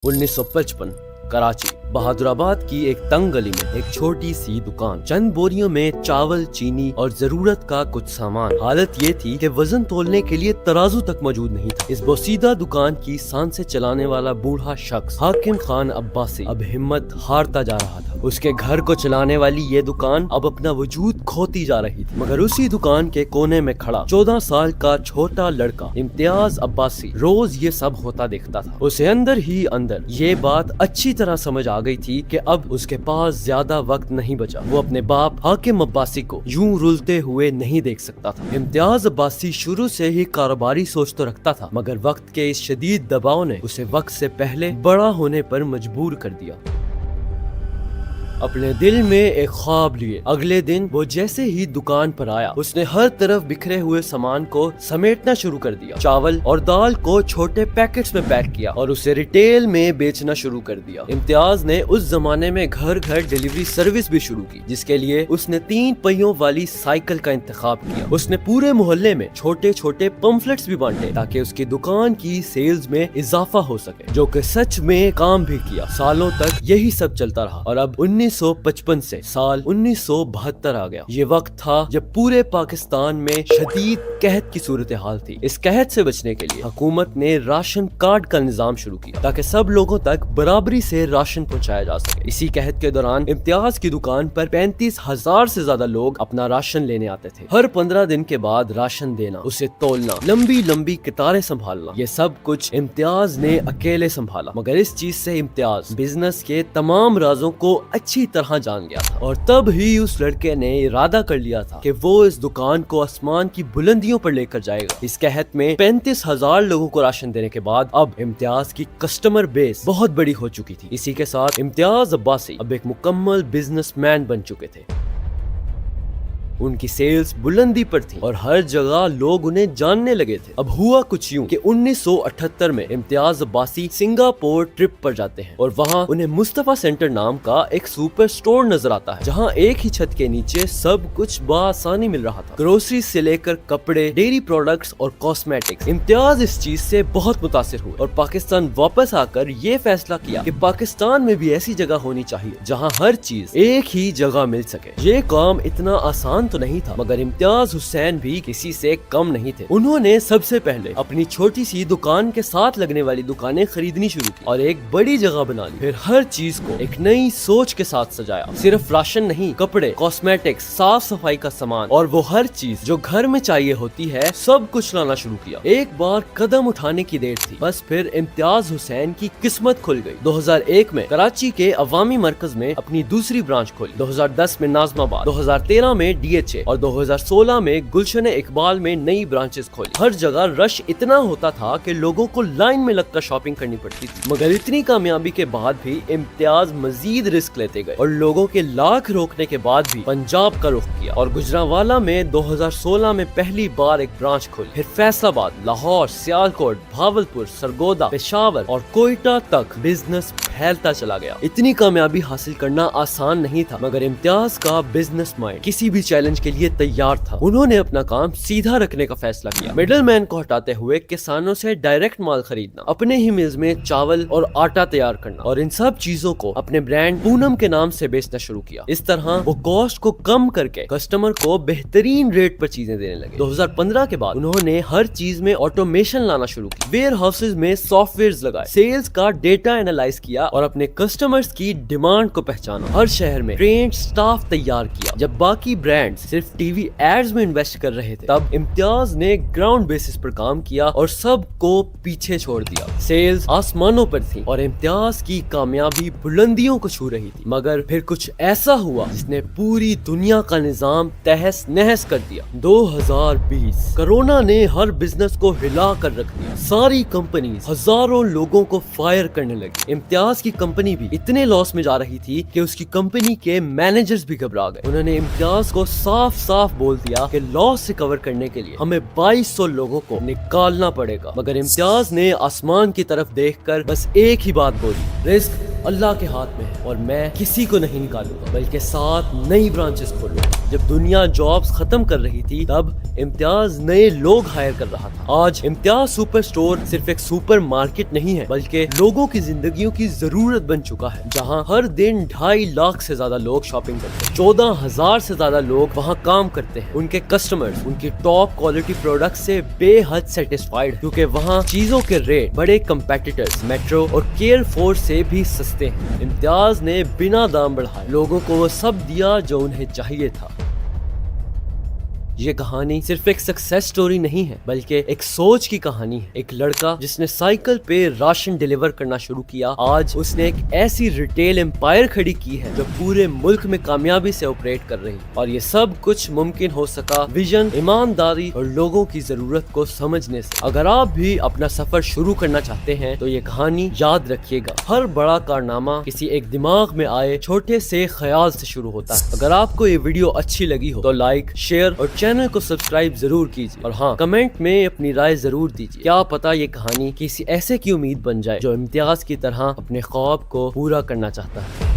1955 कराची बहादुराबाद की एक तंग गली में एक छोटी सी दुकान, चंद बोरियों में चावल, चीनी और जरूरत का कुछ सामान। हालत ये थी कि वजन तोलने के लिए तराजू तक मौजूद नहीं था। इस बोसीदा दुकान की सांस से चलाने वाला बूढ़ा शख्स हाकिम खान अब्बासी अब हिम्मत हारता जा रहा था। उसके घर को चलाने वाली ये दुकान अब अपना वजूद खोती जा रही थी। मगर उसी दुकान के कोने में खड़ा 14 साल का छोटा लड़का इम्तियाज अब्बासी रोज ये सब होता देखता था। उसे अंदर ही अंदर ये बात अच्छी तरह समझ आ गई थी कि अब उसके पास ज्यादा वक्त नहीं बचा। वो अपने बाप हाकिम अब्बासी को यूं रुलते हुए नहीं देख सकता था। इम्तियाज अब्बासी शुरू से ही कारोबारी सोच तो रखता था, मगर वक्त के इस शदीद दबाव ने उसे वक्त से पहले बड़ा होने पर मजबूर कर दिया। अपने दिल में एक ख्वाब लिए अगले दिन वो जैसे ही दुकान पर आया, उसने हर तरफ बिखरे हुए सामान को समेटना शुरू कर दिया। चावल और दाल को छोटे पैकेट्स में पैक किया और उसे रिटेल में बेचना शुरू कर दिया। इम्तियाज ने उस जमाने में घर घर डिलीवरी सर्विस भी शुरू की, जिसके लिए उसने 3 पहियों वाली साइकिल का इंतखाब किया। उसने पूरे मोहल्ले में छोटे छोटे पंफलेट्स भी बांटे ताकि उसकी दुकान की सेल्स में इजाफा हो सके, जो कि सच में काम भी किया। सालों तक यही सब चलता रहा और अब 1955 से साल 1972 आ गया। ये वक्त था जब पूरे पाकिस्तान में शदीद कहत की सूरत हाल थी। इस कहत से बचने के लिए हुकूमत ने राशन कार्ड का निजाम शुरू किया ताकि सब लोगों तक बराबरी से राशन पहुंचाया जा सके। इसी कहत के दौरान इम्तियाज की दुकान पर 35,000 से ज्यादा लोग अपना राशन लेने आते थे। हर 15 दिन के बाद राशन देना, उसे तोलना, लंबी लंबी कतारें संभालना, ये सब कुछ इम्तियाज ने अकेले संभाला। मगर इस चीज से इम्तियाज बिजनेस के तमाम राजों को अच्छी तरह जान गया था और तब ही उस लड़के ने इरादा कर लिया था कि वो इस दुकान को आसमान की बुलंदियों पर लेकर जाएगा। इस कहत में 35,000 लोगों को राशन देने के बाद अब इम्तियाज की कस्टमर बेस बहुत बड़ी हो चुकी थी। इसी के साथ इम्तियाज अब्बासी अब एक मुकम्मल बिजनेसमैन बन चुके थे। उनकी सेल्स बुलंदी पर थी और हर जगह लोग उन्हें जानने लगे थे। अब हुआ कुछ यूं कि 1978 में इम्तियाज अब्बासी सिंगापुर ट्रिप पर जाते हैं और वहां उन्हें मुस्तफा सेंटर नाम का एक सुपर स्टोर नजर आता है, जहां एक ही छत के नीचे सब कुछ बआसानी मिल रहा था। ग्रोसरी से लेकर कपड़े, डेयरी प्रोडक्ट्स और कॉस्मेटिक्स। इम्तियाज इस चीज से बहुत मुतासिर हुए और पाकिस्तान वापस आकर ये फैसला किया कि पाकिस्तान में भी ऐसी जगह होनी चाहिए जहाँ हर चीज एक ही जगह मिल सके। ये काम इतना आसान तो नहीं था, मगर इम्तियाज हुसैन भी किसी से कम नहीं थे। उन्होंने सबसे पहले अपनी छोटी सी दुकान के साथ लगने वाली दुकानें खरीदनी शुरू की और एक बड़ी जगह बना ली। फिर हर चीज को एक नई सोच के साथ सजाया। सिर्फ राशन नहीं, कपड़े, कॉस्मेटिक्स, साफ सफाई का सामान और वो हर चीज जो घर में चाहिए होती है, सब कुछ लाना शुरू किया। एक बार कदम उठाने की देर थी, बस फिर इम्तियाज हुसैन की किस्मत खुल गई। 2001 में कराची के अवामी मरकज में अपनी दूसरी ब्रांच खोली, 2010 में नाजमाबाद, 2013 में DH और 2016 में गुलशन इकबाल में नई ब्रांचेस खोली। हर जगह रश इतना होता था कि लोगों को लाइन में लगकर शॉपिंग करनी पड़ती थी। मगर इतनी कामयाबी के बाद भी इम्तियाज मजीद रिस्क लेते गए और लोगों के लाख रोकने के बाद भी पंजाब का रुख किया और गुजरांवाला में 2016 में पहली बार एक ब्रांच खोली। फिर फैसलाबाद, लाहौर, सियालकोट, भावलपुर, सरगोदा, पेशावर और कोयटा तक बिजनेस फैलता चला गया। इतनी कामयाबी हासिल करना आसान नहीं था, मगर इम्तियाज का बिजनेस माइंड किसी भी चैलेंज के लिए तैयार था। उन्होंने अपना काम सीधा रखने का फैसला किया, मिडल मैन को हटाते हुए किसानों से डायरेक्ट माल खरीदना, अपने ही मिल्स में चावल और आटा तैयार करना और इन सब चीजों को अपने ब्रांड पूनम के नाम से बेचना शुरू किया। इस तरह वो कॉस्ट को कम करके कस्टमर को बेहतरीन रेट पर चीजें देने लगे। 2015 के बाद उन्होंने हर चीज में ऑटोमेशन लाना शुरू किया, वेयर हाउसेज में सॉफ्टवेयर लगाए, सेल्स का डेटा एनालाइज किया और अपने कस्टमर्स की डिमांड को पहचाना। हर शहर में ट्रेन्ड स्टाफ तैयार किया। जब बाकी ब्रांड सिर्फ टीवी एड्स में इन्वेस्ट कर रहे थे, तब इम्तियाज ने ग्राउंड बेसिस पर काम किया और सबको पीछे छोड़ दिया। सेल्स आसमानों पर थी और इम्तियाज की कामयाबी बुलंदियों को छू रही थी। मगर फिर कुछ ऐसा हुआ जिसने पूरी दुनिया का निजाम तहस नहस कर दिया। 2020 कोरोना ने हर बिजनेस को हिला कर रख दिया। सारी कंपनीज हजारों लोगों को फायर करने लगी। इम्तियाज की कंपनी भी इतने लॉस में जा रही थी कि उसकी कंपनी के मैनेजर्स भी घबरा गए। उन्होंने इम्तियाज को साफ साफ बोल दिया कि लॉस से कवर करने के लिए हमें 2200 लोगों को निकालना पड़ेगा। मगर इम्तियाज ने आसमान की तरफ देखकर बस एक ही बात बोली, रिस्क अल्लाह के हाथ में है और मैं किसी को नहीं निकालूंगा, बल्कि 7 नई ब्रांचेस खोलूंगा। جب دنیا جابز ختم کر رہی تھی تب امتیاز نئے لوگ ہائر کر رہا تھا۔ آج امتیاز سپر سٹور صرف ایک سپر مارکیٹ نہیں ہے بلکہ لوگوں کی زندگیوں کی ضرورت بن چکا ہے، جہاں ہر دن 2.5 لاکھ سے زیادہ لوگ شاپنگ کرتے ہیں، 14,000 سے زیادہ لوگ وہاں کام کرتے ہیں۔ ان کے کسٹمرز ان کی ٹاپ کوالٹی پروڈکٹ سے بے حد سیٹسفائیڈ کیونکہ وہاں چیزوں کے ریٹ بڑے کمپیٹیٹرز میٹرو اور کیئر فورس سے بھی سستے ہیں۔ امتیاز نے بنا دام بڑھائے لوگوں کو وہ سب دیا جو انہیں چاہیے تھا۔ یہ کہانی صرف ایک سکسیس سٹوری نہیں ہے بلکہ ایک سوچ کی کہانی ہے۔ ایک لڑکا جس نے سائیکل پہ راشن ڈیلیور کرنا شروع کیا، آج اس نے ایک ایسی ریٹیل امپائر کھڑی کی ہے جو پورے ملک میں کامیابی سے آپریٹ کر رہی ہے، اور یہ سب کچھ ممکن ہو سکا ویژن، ایمانداری اور لوگوں کی ضرورت کو سمجھنے سے۔ اگر آپ بھی اپنا سفر شروع کرنا چاہتے ہیں تو یہ کہانی یاد رکھیے گا، ہر بڑا کارنامہ کسی ایک دماغ میں آئے چھوٹے سے خیال سے شروع ہوتا ہے۔ اگر آپ کو یہ ویڈیو اچھی لگی ہو تو لائک، شیئر اور چینل کو سبسکرائب ضرور کیجیے، اور ہاں کمنٹ میں اپنی رائے ضرور دیجیے۔ کیا پتا یہ کہانی کسی ایسے کی امید بن جائے جو امتیاز کی طرح اپنے خواب کو پورا کرنا چاہتا ہے۔